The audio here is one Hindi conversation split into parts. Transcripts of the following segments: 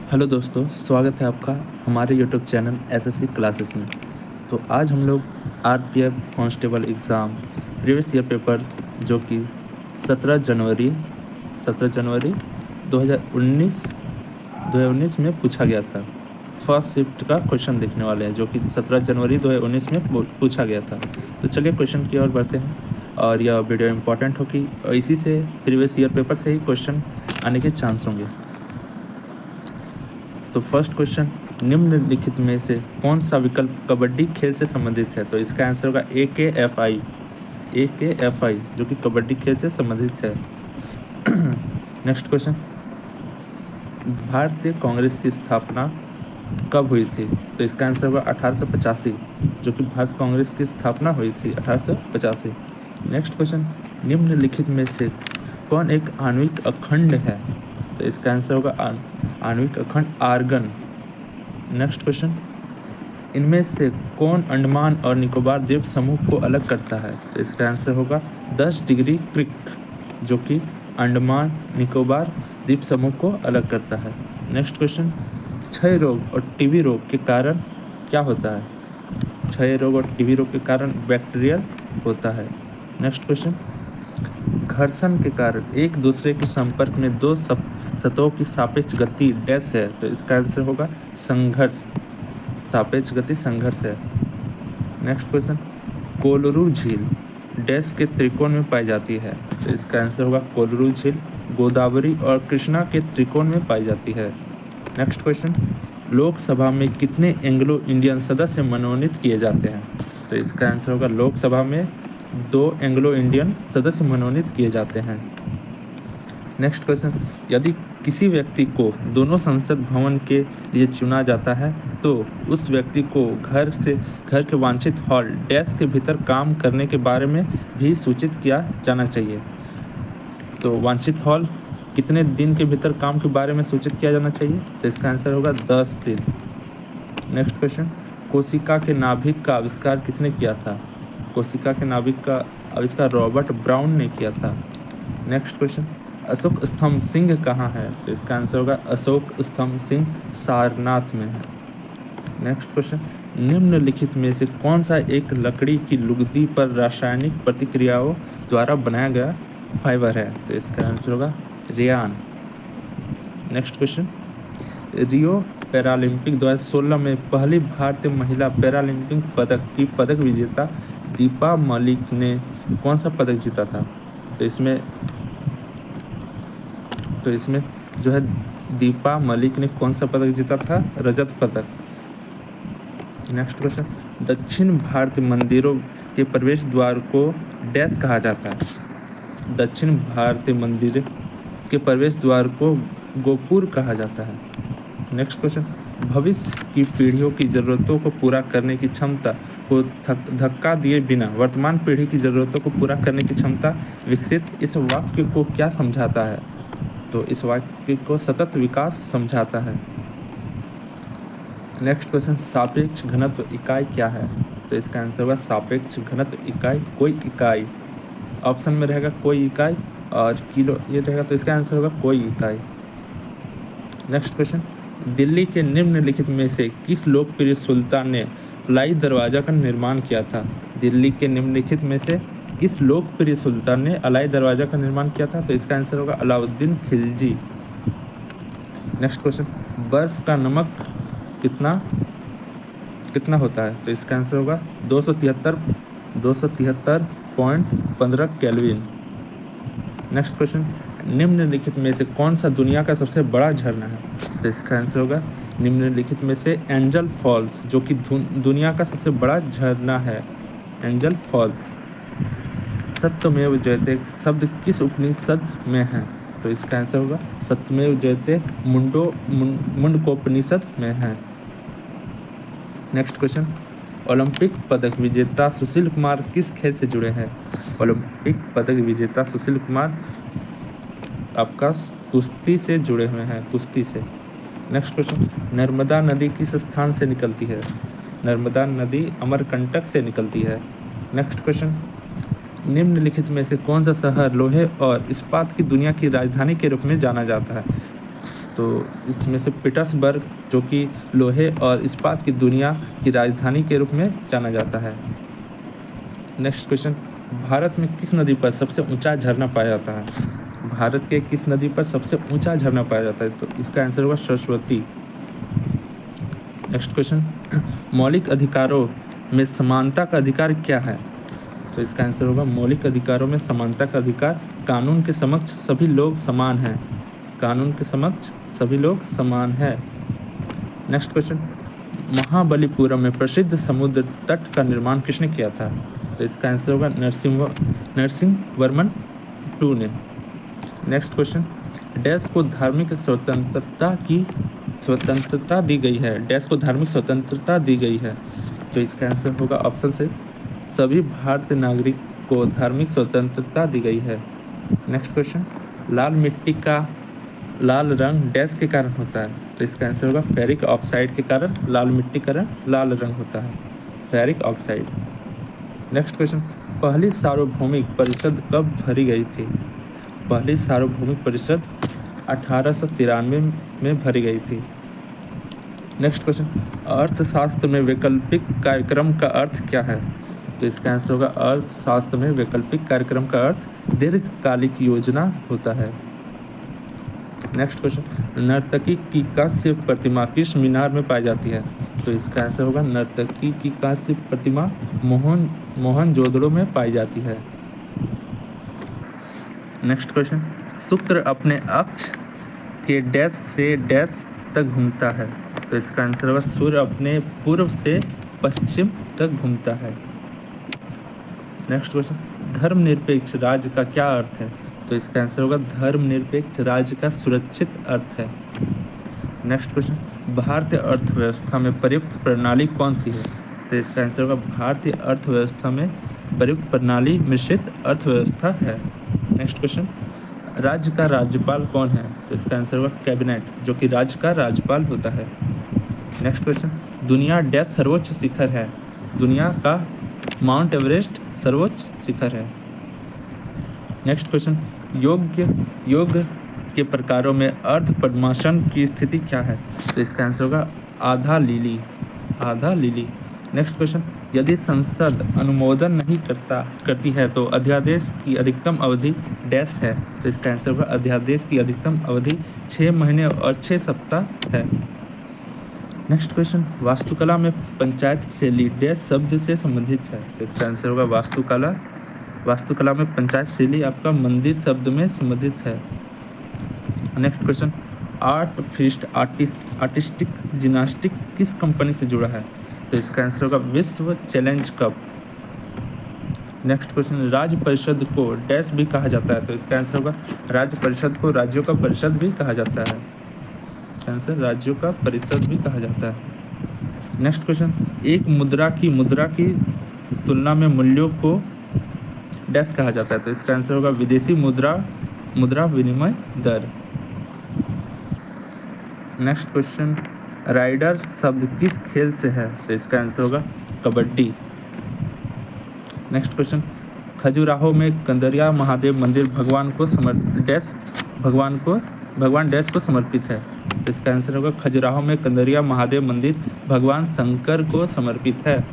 हेलो दोस्तों, स्वागत है आपका हमारे यूट्यूब चैनल एसएससी क्लासेस में। तो आज हम लोग RPF constable exam previous year paper जो कि 17 जनवरी 2019 में पूछा गया था, फर्स्ट शिफ्ट का क्वेश्चन देखने वाले हैं जो कि 17 जनवरी 2019 में पूछा गया था। तो चलिए क्वेश्चन की ओर बढ़ते हैं और यह वीडियो इम्पॉर्टेंट होगी और इसी से प्रीवियस ईयर पेपर से ही क्वेश्चन आने के चांस होंगे। तो फर्स्ट क्वेश्चन, निम्नलिखित में से कौन सा विकल्प कबड्डी खेल से संबंधित है? तो इसका आंसर होगा ए के एफ आई जो कि कबड्डी खेल से संबंधित है। नेक्स्ट क्वेश्चन, भारतीय कांग्रेस की स्थापना कब हुई थी? तो इसका आंसर होगा 1885 जो कि भारतीय कांग्रेस की स्थापना हुई थी 1885। नेक्स्ट क्वेश्चन, निम्नलिखित में से कौन एक आणविक अखंड है? तो इसका आंसर होगा आणविक अखंड आर्गन। नेक्स्ट क्वेश्चन, इनमें से कौन अंडमान और निकोबार द्वीप समूह को अलग करता है? तो इसका आंसर होगा 10 डिग्री क्रिक जो कि अंडमान निकोबार द्वीप समूह को अलग करता है। नेक्स्ट क्वेश्चन, क्षय रोग और टीबी रोग के कारण क्या होता है? क्षय रोग और टीबी रोग के कारण बैक्टीरियल होता है। नेक्स्ट क्वेश्चन, घर्षण के कारण एक दूसरे के संपर्क में दो सतहों की सापेक्ष गति डैश है? तो इसका आंसर होगा संघर्ष। सापेक्ष गति संघर्ष है। नेक्स्ट क्वेश्चन, कोलरू झील डैश के त्रिकोण में पाई जाती है? तो इसका आंसर होगा कोलरू झील गोदावरी और कृष्णा के त्रिकोण में पाई जाती है। नेक्स्ट क्वेश्चन, लोकसभा में कितने एंग्लो इंडियन सदस्य मनोनीत किए जाते हैं? तो इसका आंसर होगा लोकसभा में 2 एंग्लो इंडियन सदस्य मनोनीत किए जाते हैं। नेक्स्ट क्वेश्चन, यदि किसी व्यक्ति को दोनों संसद भवन के लिए चुना जाता है तो उस व्यक्ति को घर के वांछित हॉल डैश के भीतर काम करने के बारे में भी सूचित किया जाना चाहिए। तो वांछित हॉल कितने दिन के भीतर काम के बारे में सूचित किया जाना चाहिए? तो इसका आंसर होगा 10 दिन। नेक्स्ट क्वेश्चन, कोशिका के नाभिक का आविष्कार किसने किया था? कोशिका के नाभिक का आविष्कार रॉबर्ट ब्राउन ने किया था। नेक्स्ट क्वेश्चन, अशोक स्तंभ सिंह कहाँ है? तो इसका आंसर होगा अशोक स्तंभ सिंह सारनाथ में है। नेक्स्ट क्वेश्चन, निम्नलिखित में से कौन सा एक लकड़ी की लुगदी पर रासायनिक प्रतिक्रियाओं द्वारा बनाया गया फाइबर है? तो इसका आंसर होगा Rayan. Next question, Rio Paralympic 2016 में पहली भारतीय महिला पैरालंपिक पदक विजेता दीपा मलिक ने कौन सा पदक जीता था? तो इसमें जो है दीपा मलिक ने कौन सा पदक जीता था? रजत पदक। नेक्स्ट क्वेश्चन, दक्षिण भारतीय मंदिरों के प्रवेश द्वार को डैश कहा जाता है? दक्षिण भारतीय मंदिर के प्रवेश द्वार को गोपुर कहा जाता है। नेक्स्ट क्वेश्चन, भविष्य की पीढ़ियों की ज़रूरतों को पूरा करने की क्षमता को धक्का दिए बिना वर्तमान पीढ़ी की ज़रूरतों को पूरा करने की क्षमता विकसित इस वाक्य को क्या समझाता है? तो इस वाक्य को सतत विकास समझाता है। नेक्स्ट क्वेश्चन, सापेक्ष घनत्व इकाई क्या है? तो इसका आंसर होगा सापेक्ष घनत्व इकाई कोई इकाई। ऑप्शन में रहेगा कोई इकाई और किलो ये रहेगा, तो इसका आंसर होगा कोई इकाई। नेक्स्ट क्वेश्चन, दिल्ली के निम्नलिखित में से किस लोकप्रिय सुल्तान ने अलाई दरवाज़ा का निर्माण किया था? दिल्ली के निम्नलिखित में से किस लोकप्रिय सुल्तान ने अलाई दरवाज़ा का निर्माण किया था? तो इसका आंसर होगा अलाउद्दीन खिलजी। नेक्स्ट क्वेश्चन, बर्फ़ का नमक कितना होता है? तो इसका आंसर होगा 273.15 केल्विन। नेक्स्ट क्वेश्चन, निम्नलिखित में से कौन सा दुनिया का सबसे बड़ा झरना है? तो इसका आंसर होगा निम्नलिखित में से एंजल फॉल्स जो कि दुनिया का सबसे बड़ा झरना है, एंजल फॉल्स। सत्यमेव जयते शब्द किस उपनिषद में है? तो इसका आंसर होगा सत्यमेव जयते मुंडकोपनिषद में है। नेक्स्ट क्वेश्चन, ओलंपिक पदक विजेता सुशील कुमार किस खेल से जुड़े हैं? ओलंपिक पदक विजेता सुशील कुमार आपका कुश्ती से जुड़े हुए हैं, कुश्ती से। नेक्स्ट क्वेश्चन, नर्मदा नदी किस स्थान से निकलती है? नर्मदा नदी अमरकंटक से निकलती है। नेक्स्ट क्वेश्चन, निम्नलिखित में से कौन सा शहर लोहे और इस्पात की दुनिया की राजधानी के रूप में जाना जाता है? तो इसमें से पीटर्सबर्ग, जो कि लोहे और इस्पात की दुनिया की राजधानी के रूप में जाना जाता है। नेक्स्ट क्वेश्चन, भारत में किस नदी पर सबसे ऊंचा झरना पाया जाता है? भारत के किस नदी पर सबसे ऊंचा झरना पाया जाता है? तो इसका आंसर होगा सरस्वती। नेक्स्ट क्वेश्चन, मौलिक अधिकारों में समानता का अधिकार क्या है? तो इसका आंसर होगा मौलिक अधिकारों में समानता का अधिकार, कानून के समक्ष सभी लोग समान हैं। कानून के समक्ष सभी लोग समान हैं। नेक्स्ट क्वेश्चन, महाबलीपुरम में प्रसिद्ध समुद्र तट का निर्माण किसने किया था? तो इसका आंसर होगा नरसिंहवर्मन II ने। नेक्स्ट क्वेश्चन, डैश को धार्मिक स्वतंत्रता दी गई है? डैश को धार्मिक स्वतंत्रता दी गई है? तो इसका आंसर होगा ऑप्शन से, सभी भारतीय नागरिक को धार्मिक स्वतंत्रता दी गई है। नेक्स्ट क्वेश्चन, लाल मिट्टी का लाल रंग डैश के कारण होता है? तो इसका आंसर होगा फेरिक ऑक्साइड के कारण लाल मिट्टी का रंग लाल रंग होता है, फेरिक ऑक्साइड। नेक्स्ट क्वेश्चन, पहली सार्वभौमिक परिषद कब भरी गई थी? पहली सार्वभौमिक परिषद 1893 में भरी गई थी। नेक्स्ट क्वेश्चन, अर्थशास्त्र में वैकल्पिक कार्यक्रम का अर्थ क्या है? तो इसका आंसर होगा अर्थशास्त्र में वैकल्पिक कार्यक्रम का अर्थ दीर्घकालिक योजना होता है। नेक्स्ट क्वेश्चन, नर्तकी की कांस्य प्रतिमा किस मीनार में पाई जाती है? तो इसका आंसर होगा नर्तकी की कांस्य प्रतिमा मोहनजोदड़ो में पाई जाती है। नेक्स्ट क्वेश्चन, शुक्र अपने अक्ष के डैश से डैश तक घूमता है? तो इसका आंसर होगा सूर्य अपने पूर्व से पश्चिम तक घूमता है। नेक्स्ट क्वेश्चन, धर्मनिरपेक्ष राज्य का क्या अर्थ है? तो इसका आंसर होगा धर्मनिरपेक्ष राज्य का सुरक्षित अर्थ है। नेक्स्ट क्वेश्चन, भारतीय अर्थव्यवस्था में प्रयुक्त प्रणाली कौन सी है? तो इसका आंसर होगा भारतीय अर्थव्यवस्था में प्रयुक्त प्रणाली मिश्रित अर्थव्यवस्था है। नेक्स्ट क्वेश्चन, राज्य का राज्यपाल कौन है? तो इसका आंसर होगा कैबिनेट, जो कि राज्य का राज्यपाल होता है। नेक्स्ट क्वेश्चन, दुनिया डैश सर्वोच्च शिखर है? दुनिया का माउंट एवरेस्ट सर्वोच्च शिखर है। नेक्स्ट क्वेश्चन, योग के प्रकारों में अर्ध पद्मासन की स्थिति क्या है? तो इसका आंसर होगा आधा लीली। नेक्स्ट क्वेश्चन, यदि संसद अनुमोदन नहीं करती है तो अध्यादेश की अधिकतम अवधि डैश है? तो इसका आंसर होगा अध्यादेश की अधिकतम अवधि 6 महीने और 6 सप्ताह है। नेक्स्ट क्वेश्चन, वास्तुकला में पंचायत शैली डैश शब्द से संबंधित है? तो इसका आंसर होगा वास्तुकला में पंचायत शैली आपका मंदिर शब्द में संबंधित है। Next question, art feast artistic gymnastic किस कंपनी से जुड़ा है? तो इसका आंसर होगा विश्व चैलेंज कप। नेक्स्ट क्वेश्चन, राज्य परिषद को डैश भी कहा जाता है? तो इसका आंसर होगा राज्य परिषद को राज्यों का परिषद भी कहा जाता है। इसका आंसर राज्यों का परिषद भी कहा जाता है। नेक्स्ट क्वेश्चन, एक मुद्रा की तुलना में मूल्यों को डैश कहा जाता है? तो इसका आंसर होगा विदेशी मुद्रा विनिमय दर। नेक्स्ट क्वेश्चन, राइडर शब्द किस खेल से है? तो इसका आंसर होगा कबड्डी। नेक्स्ट क्वेश्चन, खजुराहो में कंदरिया महादेव मंदिर भगवान डैश को समर्पित है? तो इसका आंसर होगा खजुराहो में कंदरिया महादेव मंदिर भगवान शंकर को समर्पित है।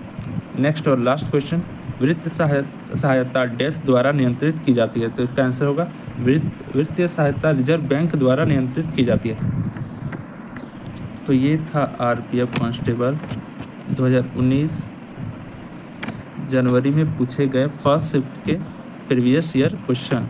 नेक्स्ट और लास्ट क्वेश्चन, वित्तीय सहायता डैश द्वारा नियंत्रित की जाती है? तो इसका आंसर होगा वित्तीय सहायता रिजर्व बैंक द्वारा नियंत्रित की जाती है। तो ये था आरपीएफ कांस्टेबल 2019 जनवरी में पूछे गए फर्स्ट शिफ्ट के प्रीवियस ईयर क्वेश्चन।